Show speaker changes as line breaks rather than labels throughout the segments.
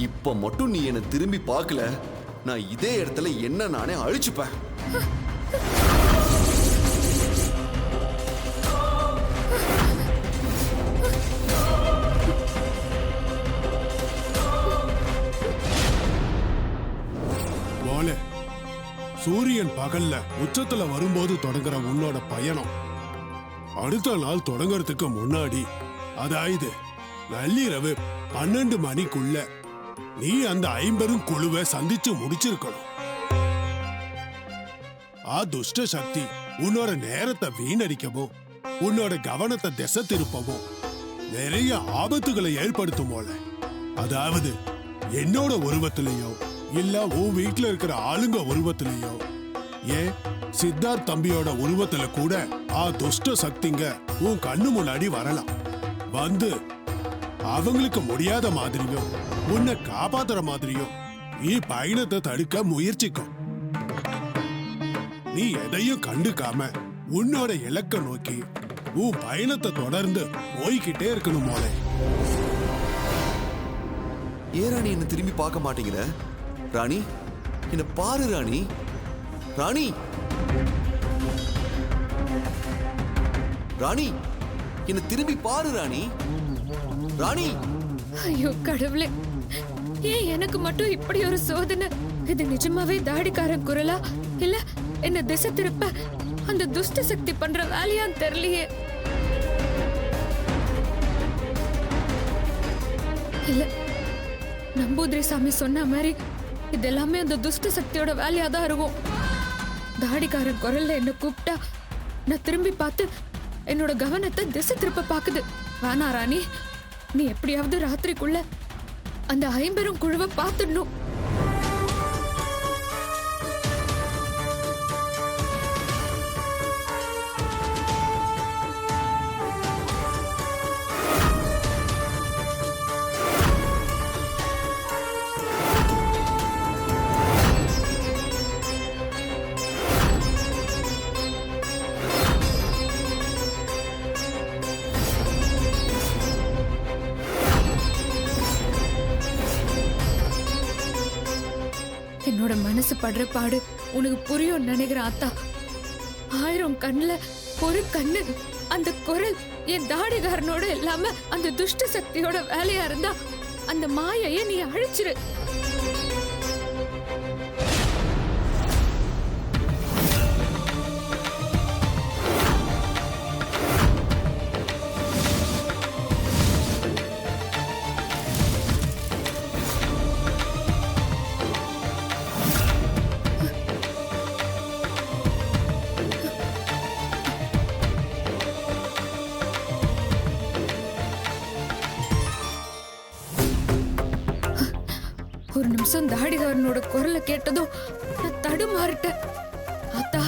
இப்ப மட்டும் நீ என்ன திரும்பி பார்க்கல, நான் இதே இடத்துல என்ன நானே அழிச்சுப்பேன்.
சூரியன் பகல்ல உச்சத்துல வரும்போது தொடங்குற உன்னோட பயணம் அடுத்த நாள் தொடங்கறதுக்கு முன்னாடி, அதாவது நள்ளிரவு 12 மணிக்குள்ள நீ அந்த 50 குழுவை சந்திச்சு முடிச்சிருக்கணும். துஷ்ட சக்தி உன்னோட நேரத்தை வீணடிக்கவும் உன்னோட கவனத்தை திசை திருப்பவும் நிறைய ஆபத்துகளை ஏற்படுத்தும் போல. அதாவது என்னோட உருவத்திலேயோ இல்ல உன் வீட்டுல இருக்கிற ஆளுங்க உருவத்திலேயோ, ஏன் சித்தார்த் தம்பியோட உருவத்துல கூட துஷ்ட சக்திங்க உன் கண்ணு முன்னாடி வரலாம். வந்து அவங்களுக்கு முடியாத மாதிரியும் உன்னை காப்பாத்துற மாதிரியும் நீ பயணத்தை தடுக்க முயற்சிக்கும். நீ எதையும் கண்டுக்காம உன்னோட இலக்க நோக்கி உன் பயணத்தை தொடர்ந்து போய்கிட்டே இருக்கணும் போல.
ஏன் ராணி என்ன திரும்பி பார்க்க மாட்டேங்கிற? ராணி என்ன பாரு ராணி. ராணி ராணி என்ன திரும்பி பாரு ராணி. ராணி
ஐயோ கடவுளே, ஏன் எனக்கு மட்டும் இப்படி ஒரு சோதனை? இது நிஜமாவே தாடிக்காரன் குரலா இல்ல என்ன திசை திருப்ப அந்த துஷ்ட சக்தி பண்ற வேலையான்னு தெரியலையே. இல்ல, நம்பூதிரி சாமி சொன்ன மாதிரி இதெல்லாமே அந்த துஷ்ட சக்தியோட வேலையா தான் இருக்கும். தாடிக்காரன் குரல்ல என்ன கூப்பிட்டா நான் திரும்பி பார்த்து என்னோட கவனத்தை திசை திருப்ப பாக்குது. வேணா ராணி, நீ எப்படியாவது ராத்திரிக்குள்ள அந்த 50 குழுவை பார்த்துடணும். என்னோட மனசு படுற பாடு உனக்கு புரியும் நினைக்கிறேன் அத்தா. 1000 கண்ணுல ஒரு கண்ணு அந்த குரல் என் தாடிகாரனோட இல்லாம அந்த துஷ்ட சக்தியோட வேலையா இருந்தா அந்த மாயைய நீ அழிச்சிரு. ஒரு நிமிஷம் தாடிகாரனோட குரலை கேட்டதும் நான் தடுமாறிட்டேன். ஆத்தா,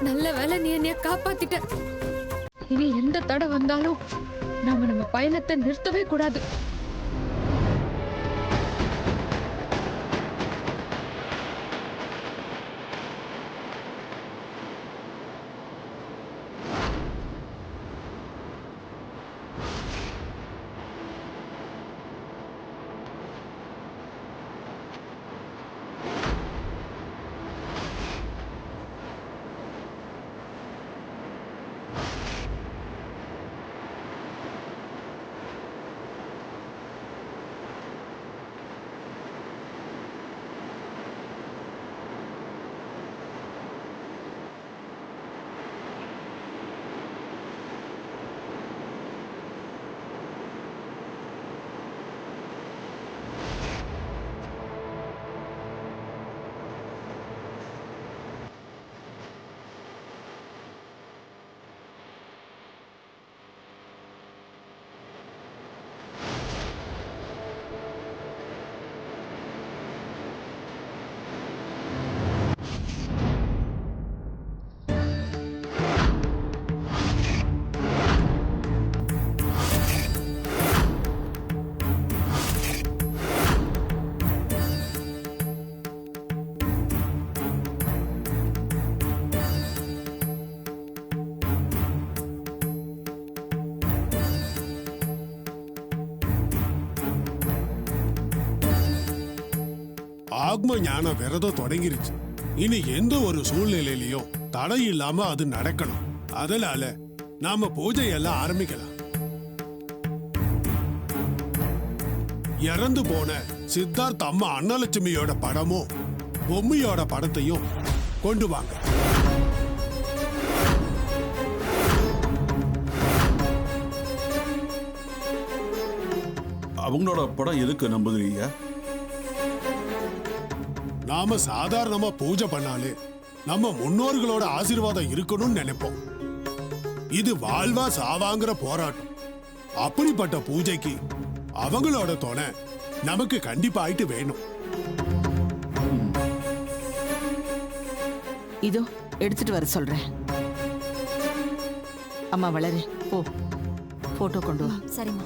நல்ல வேலை நீ என்னைய காப்பாத்திட்ட. இனி எந்த தடை வந்தாலும் நம்ம பயணத்தை நிறுத்தவே கூடாது.
ஆத்ம ஞான விரதம் தொடங்கிருச்சு. இனி எந்த ஒரு சூழ்நிலையிலயும் தடை இல்லாம அது நடக்கணும். அதனால நாம பூஜையெல்லாம் ஆரம்பிக்கலாம். இறந்து போன சித்தார்த் அம்மா அன்னலட்சுமியோட படமும் பொம்மையோட படத்தையும் கொண்டு வாங்க.
அவங்களோட படம் எதுக்கு நம்புறீங்க?
நாம சாதாரணமா பூஜை பண்ணாலே நம்ம முன்னோர்களோட ஆசீர்வாதம் இருக்கணும்னு நினைப்போம். இது வாழ்வா சாவாங்கிற போராட்டம். அப்படிப்பட்ட பூஜைக்கு அவங்களோட துணை நமக்கு கண்டிப்பா ஆயிட்டு வேணும்.
இதோ எடுத்துட்டு வர சொல்றேன். அம்மா வளரு, போ போட்டோ கொண்டு வா.
சரிம்மா.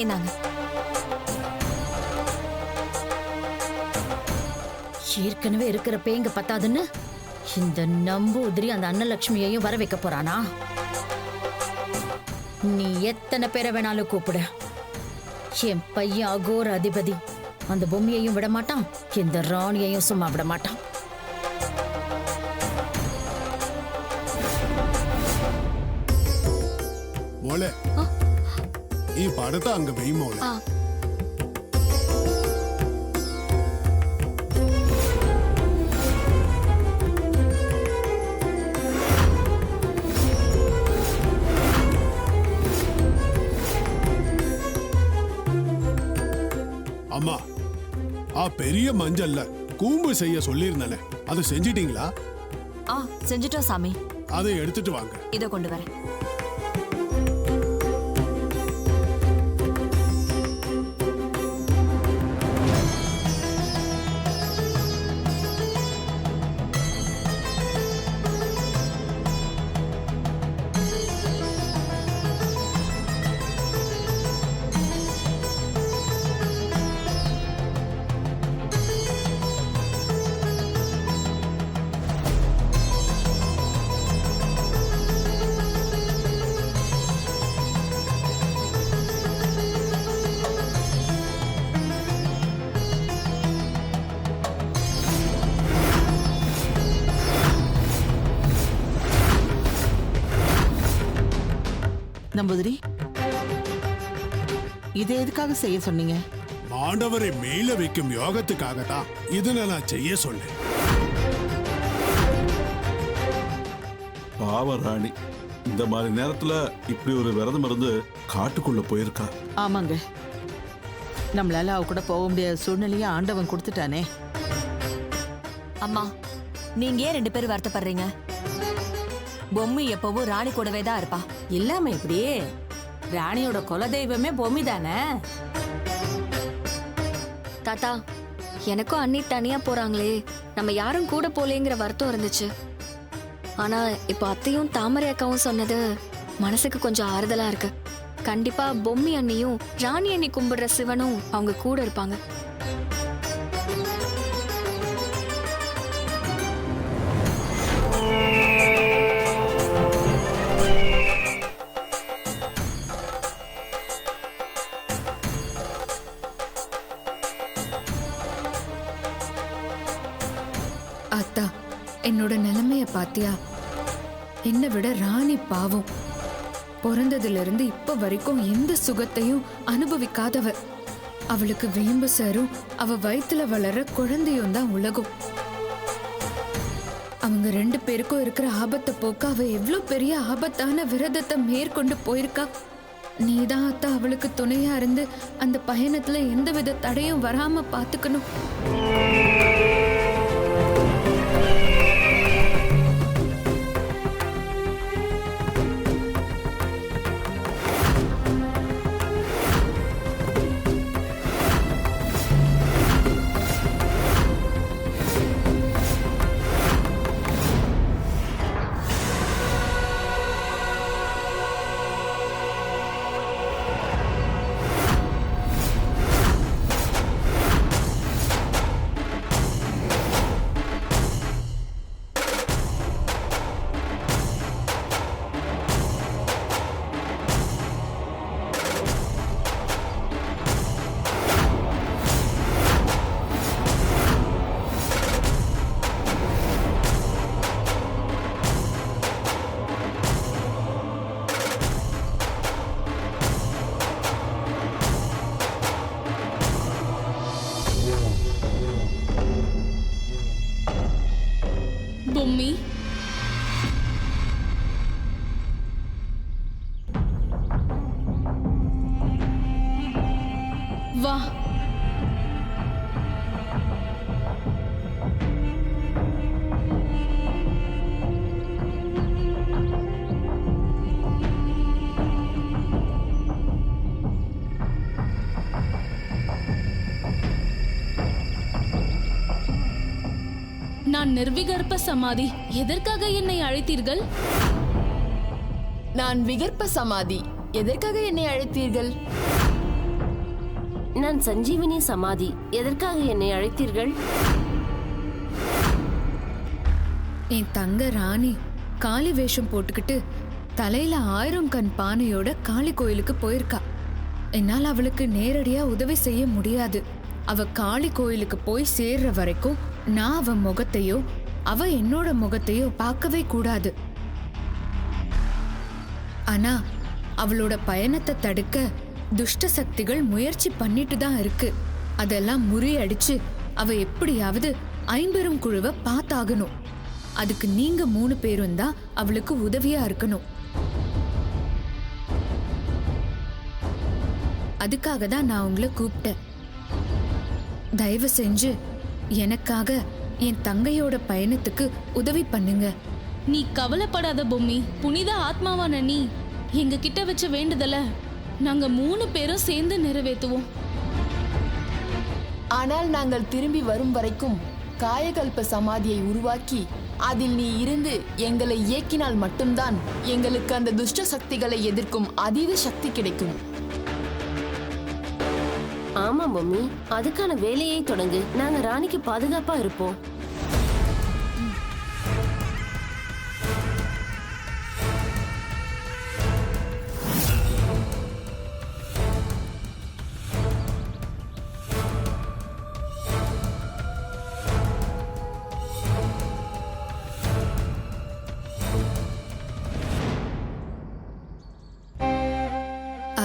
இந்தாங்க.
ஏற்கனவே இருக்கிற பேங்க பத்தாதுன்னு இந்த நம்பூதிரி அந்த அன்னலட்சுமியையும் வர வைக்க போறானா? நீ எத்தனை பேரை வேணாலும் கூப்பிடு. என் பையன் அகோர அதிபதி அந்த பொம்மையையும் விட மாட்டான், இந்த ராணியையும் சும்மா விட மாட்டான்.
மோளே, நீ படத்தை அங்க வை மோளே. அம்மா, பெரிய மஞ்சள்ல கூம்பு செய்ய சொல்லியிருந்தேன், அதை செஞ்சிட்டீங்களா?
செஞ்சுட்டோம் சாமி.
அதை எடுத்துட்டு வாங்க.
இதோ கொண்டு வரேன்.
நம்பூதிரி, இதை எதுக்காக செய்ய சொன்னீங்க?
மாண்டவரை மேல வைக்கும் யோகத்துக்காக தான் இதனை நான் செய்ய சொன்னேன்.
பாவ ராணி இந்த மாதிரி நேரத்துல இப்படி ஒரு விரதம் இருந்து காட்டுக்குள்ள போயிருக்கா.
ஆமாங்க, நம்மளால அவ கூட போக முடியாத சூழ்நிலையை ஆண்டவன் கொடுத்துட்டானே.
அம்மா, நீங்க ஏன் 2 பேரும் வருத்தப்படுறீங்க? பொம்மி எப்பவும் ராணி கூடவே தான் இருப்பா.
இல்லாம இப்படி ராணியோட குலதெய்வமே பொம்மி தானே.
தாத்தா, எனக்கும் அண்ணி தனியா போறாங்களே, நம்ம யாரும் கூட போலேங்கிற வருத்தம் இருந்துச்சு. ஆனா இப்ப அத்தையும் தாமரை அக்காவும் சொன்னது மனசுக்கு கொஞ்சம் ஆறுதலா இருக்கு. கண்டிப்பா பொம்மி அண்ணியும் ராணி அண்ணி கும்பிடுற சிவனும் அவங்க கூட இருப்பாங்க.
அத்தா, என்னோட நிலைமைய பாத்தியா? என்னை விட ராணி பாவம். பிறந்ததுல இருந்து இப்ப வரைக்கும் எந்த சுகத்தையும் அனுபவிக்காதவ. அவளுக்கு வேம்பு சாரும் அவ வயித்துல வளர குழந்தையும் தான் உலகம். அவங்க 2 பேருக்கும் இருக்கிற ஆபத்தை போக்க அவ எவ்வளவு பெரிய ஆபத்தான விரதத்தை மேற்கொண்டு போயிருக்கா. நீதான் அத்தா அவளுக்கு துணையா இருந்து அந்த பயணத்துல எந்தவித தடையும் வராம பாத்துக்கணும்.
நிர்விகற்ப சமாதி, எதற்காக என்னை அழைத்தீர்கள்?
நான் விகற்ப சமாதி, எதற்காக என்னை அழைத்தீர்கள்?
நான் சஞ்சீவினி சமாதி, எதற்காக என்னை அழைத்தீர்கள்?
என் தங்க ராணி காளி வேஷம் போட்டுக்கிட்டு தலையில 1000 கண் பானையோட காளி கோயிலுக்கு போயிருக்கா. என்னால் அவளுக்கு நேரடியா உதவி செய்ய முடியாது. அவ காளி கோயிலுக்கு போய் சேர்ற வரைக்கும் நான் அவ முகத்தையோ அவ என்னோட முகத்தையோ பார்க்கவே கூடாது. ஆனா அவளோட பயணத்தை தடுக்க துஷ்ட சக்திகள் முயற்சி பண்ணிட்டு தான் இருக்கு. அதெல்லாம் முறியடிச்சு அவ எப்படியாவது 50 குழுவை பார்த்தாகணும். அதுக்கு நீங்க 3 பேரும் தான் அவளுக்கு உதவியா இருக்கணும். அதுக்காக தான் நான் உங்களை கூப்பிட்டேன். தயவு செஞ்சு எனக்காக என் தங்கையோட பயணத்துக்கு உதவி பண்ணுங்க.
நீ கவலைப்படாத பொம்மி. புனித ஆத்மாவான நீ எங்க கிட்ட வச்ச வேண்டுதல நாங்க 3 பேரும் சேர்ந்து நிறைவேற்றுவோம்.
ஆனால் நாங்கள் திரும்பி வரும் வரைக்கும் காயகல்ப சமாதியை உருவாக்கி அதில் நீ இருந்து எங்களை இயக்கினால் மட்டும்தான் எங்களுக்கு அந்த துஷ்ட சக்திகளை எதிர்க்கும் அதீத சக்தி கிடைக்கும்.
ஆமா மம்மி, அதுக்கான வேலையை தொடங்கு. நாங்க ராணிக்கு பாதுகாப்பா இருப்போம்.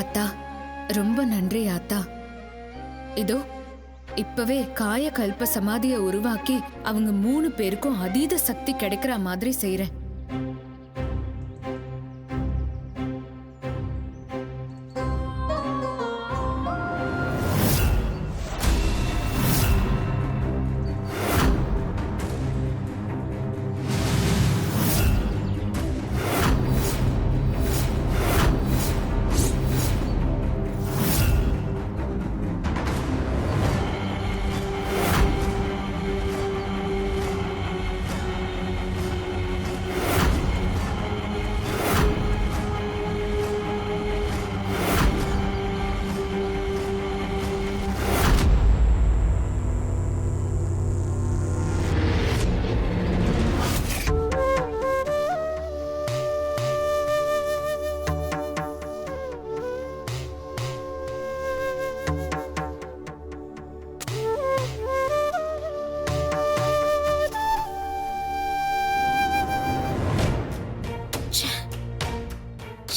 ஆத்தா, ரொம்ப நன்றி ஆத்தா. இதோ இப்பவே காய கல்ப சமாதியை உருவாக்கி அவங்க 3 பேருக்கும் அதீத சக்தி கிடைக்கிற மாதிரி செய்றேன்.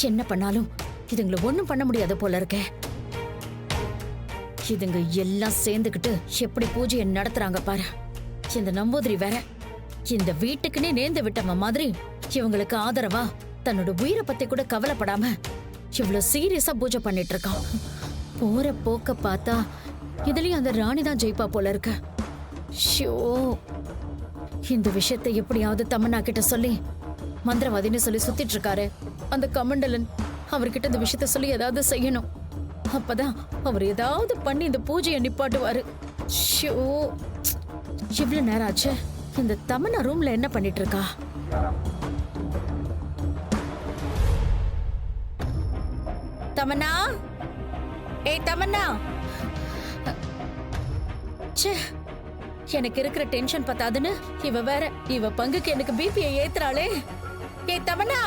என்ன பண்ணாலும் இதுங்களை ஒண்ணும் பண்ண முடியாத போல இருக்கே. இதுங்க எல்லாம் சேர்ந்துக்கிட்டு எப்படி பூஜையை நடத்துறாங்க பாரு. இந்த நம்பூதிரி வேற இந்த வீட்டுக்குன்னே நேர்ந்து விட்டவன் மாதிரி இவங்களுக்கு ஆதரவா தன்னோட உயிரை பத்தி கூட கவலைப்படாம இவ்வளவு சீரியஸா பூஜை பண்ணிட்டு இருக்கான். போற போக்க பார்த்தா இதுலயும் அந்த ராணி தான் ஜெயிப்பா போல இருக்கு. ஷோ, இந்த விஷயத்தை எப்படியாவது தமன்னா கிட்ட சொல்லி, மந்திரவாதின்னு சொல்லி சுத்திட்டு இருக்காரு அந்த கமண்டலன், அவர்கிட்ட இந்த விஷயத்த சொல்லி ஏதாவது செய்யணும். அப்பதான் அவர் ஏதாவது பண்ணி இந்த பூஜையை நிப்பாட்டுவாரு. ஷோ, இவ்வளவு நேரம் ஆச்சு. இந்த தமன்னா ரூம்ல என்ன பண்ணிட்டு இருக்கா? தமன்னா, ஏய் தமன்னா, எனக்கு இருக்கிற டென்ஷன் பத்தாதுன்னு இவ வேற இவ பங்குக்கு எனக்கு பிபியை ஏத்துறாளே. ஏய் தமன்னா,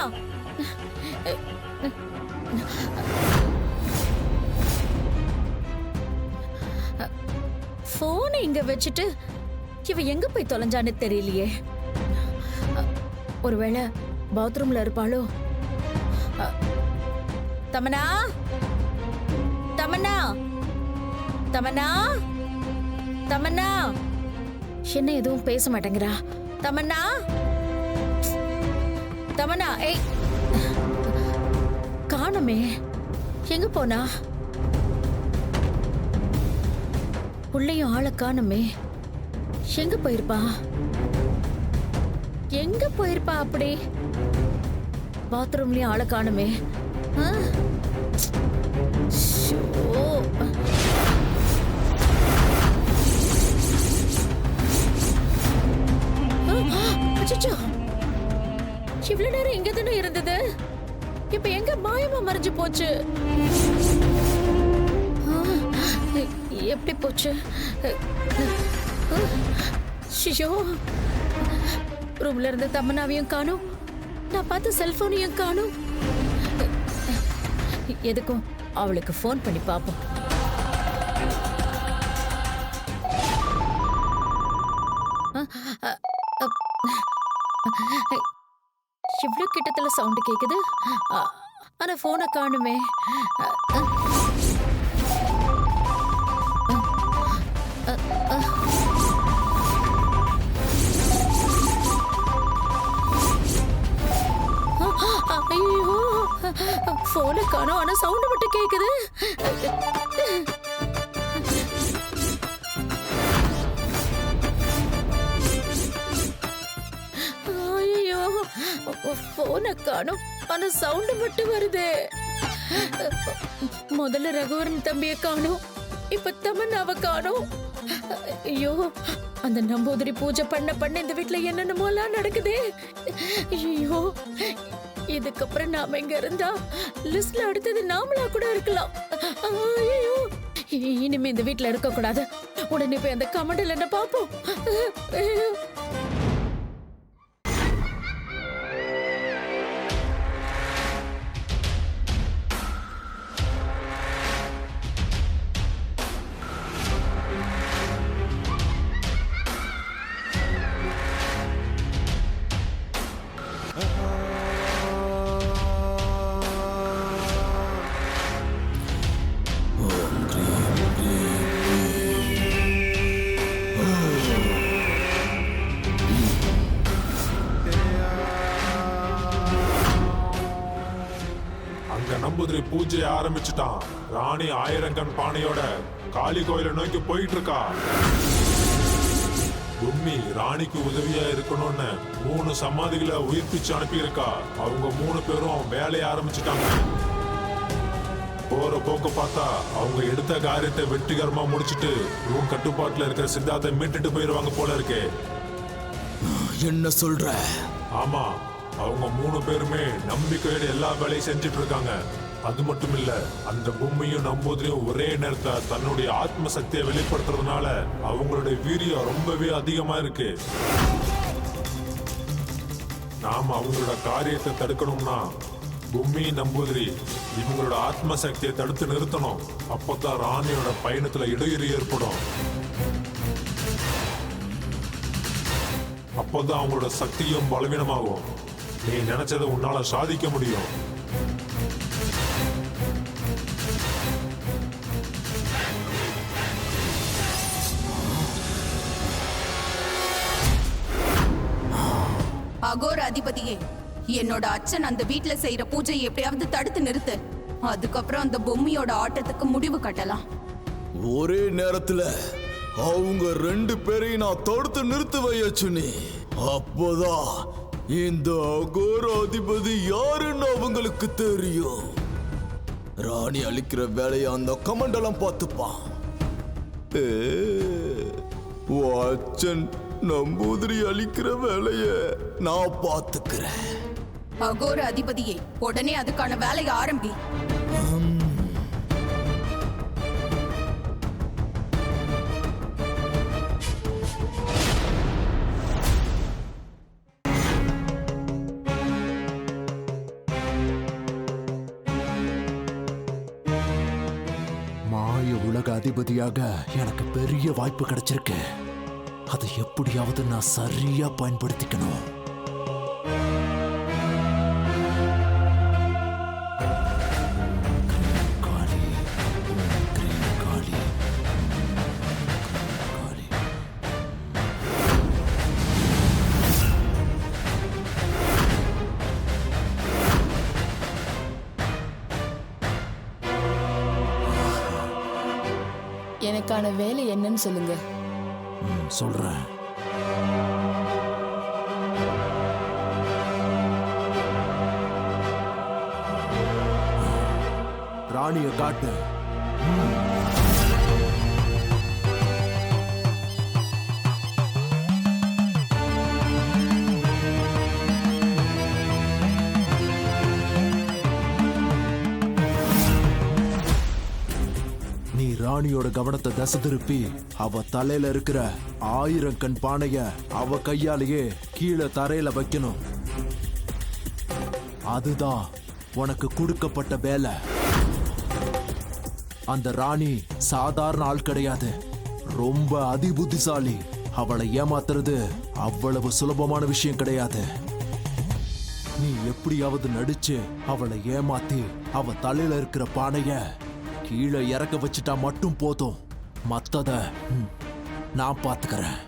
போனை இங்க வச்சுட்டு இவ எங்க போய் தொலைஞ்சான்னு தெரியலையே. ஒருவேளை பாத்ரூம்ல இருப்பாளோ? தமன்னா, தமன்னா, தமன்னா, தமன்னா, என்ன எதுவும் பேச மாட்டேங்கிறா? தமன்னா, தமன்னா, ஏய், காணமே, எங்க போனா? உள்ளேயும் ஆளை காணமே, எங்க போயிருப்பா? எங்க போயிருப்பா? அப்படி பாத்ரூம்லயும் ஆளை காணுமே. அச்சச்சோ, இவ்வளவு நேரம் இங்க தானே இருந்தது, இப்ப எங்க மாயமா மறைஞ்சு போச்சு? எப்படி போச்சு? ஷிஷோ, ரூம்ல இருந்து தமன்னாவையும் காணும், நான் பார்த்த செல்போனையும் காணும். எதுக்கும் அவளுக்கு போன் பண்ணி பாப்போம். இவ்வளவு கிட்டத்துல சவுண்ட் கேக்குது, ஆனா போனை காணுமே. ஐயோ, போனை காணோம், ஆனா சவுண்ட் மட்டும் கேக்குது. ஐயோ, போனை காணோம், ஆனா சவுண்ட் மட்டும் வருது. முதல்ல ரகுவரன் தம்பிய காணோம், இப்ப தமன்னாவை காணோம். ஐயோ, அந்த நம்பூதிரி பூஜை பண்ண இந்த வீட்டுல என்னென்னமோலாம் நடக்குது. ஐயோ, இதுக்கப்புறம் நாம இங்க இருந்தா லிஸ்ட்ல அடுத்தது நாமளா கூட இருக்கலாம். ஐயோ, இனிமே இந்த வீட்டுல இருக்க கூடாது. உடனே போய் அந்த கமெண்ட்ல என்ன பாப்போம்.
நம்பூதிரி பூஜையை ஆரம்பிச்சுட்டான். ராணி ஆயிரங்கன் பானையோட காளி கோயிலை நோக்கி போயிட்டு இருக்கா. பொம்மி ராணிக்கு உதவியா இருக்கணும்னு 3 சமாதிகளை உயிர்ப்பிச்சு அனுப்பியிருக்கா. அவங்க 3 பேரும் வேலையை ஆரம்பிச்சுட்டாங்க. போற போக்கு பார்த்தா அவங்க எடுத்த காரியத்தை வெற்றிகரமா முடிச்சிட்டு ரூம் கட்டுப்பாட்டுல இருக்கிற சித்தார்த்தை மீட்டுட்டு போயிருவாங்க போல இருக்கே.
என்ன சொல்ற?
ஆமா, அவங்க 3 பேருமே நம்பிக்கையோட எல்லா வேலையும் செஞ்சுட்டு இருக்காங்க. அது மட்டும் இல்ல, அந்த பொம்மையும் நம்பூதிரியும் ஒரே நேரத்துல தன்னுடைய ஆத்ம சக்தியை வெளிப்படுத்துறதுனால அவங்களுடைய வீரியம் ரொம்பவே அதிகமா இருக்கு. நாம அவங்களோட காரியத்தை தடுக்கணும்னா பொம்மி நம்பூதிரி இவங்களோட ஆத்ம சக்தியை தடுத்து நிறுத்தணும். அப்பதான் ராணியோட பயணத்துல இடையூறு ஏற்படும். அப்பதான் அவங்களோட சக்தியும் பலவீனமாகும். நீ நினைச்சதை உன்னால சாதிக்க முடியும்.
அகோர அதிபதியே, என்னோட அச்சன் அந்த வீட்டுல செய்யற பூஜையை எப்படியாவது தடுத்து நிறுத்து. அதுக்கப்புறம் அந்த பொம்மையோட ஆட்டத்துக்கு முடிவு கட்டலாம்.
ஒரே நேரத்துல அவங்க 2 பேரையும் நான் தடுத்து நிறுத்துவைய சொன்னி. அப்போதான் இந்த அகோர அதிபதி யாருன்னு அவங்களுக்கு தெரியும். ராணி அளிக்கிற வேலையை அந்த கமண்டலம் பார்த்துப்பான். அச்சன் நம்பூதிரி அளிக்கிற வேலைய நான் பார்த்துக்கிறேன்.
அகோர அதிபதியே, உடனே அதுக்கான வேலையை ஆரம்பி.
மாய உலக அதிபதியாக எனக்கு பெரிய வாய்ப்பு கிடைச்சிருக்கு. அதை எப்படியாவது நான் சரியா பயன்படுத்திக்கணும்.
எனக்கான வேலை என்னன்னு சொல்லுங்க.
சொல்றேன். ராணிய காட்டு. ராணியோட கவனத்தை திசை திருப்பி அவ தலையில இருக்கிற 1000 கண் பானைய அவ கையாலேயே கீழே தரையில வைக்கணும். அதுதான் உனக்கு கொடுக்கப்பட்ட வேலை. அந்த ராணி சாதாரண ஆள் கிடையாது, ரொம்ப அதிபுத்திசாலி. அவளை ஏமாத்துறது அவ்வளவு சுலபமான விஷயம் கிடையாது. நீ எப்படியாவது நடிச்சு அவளை ஏமாத்தி அவ தலையில இருக்கிற பானைய கீழே இறக்க வச்சுட்டா மட்டும் போதும். மத்தத நான் பாத்துக்கிறேன்.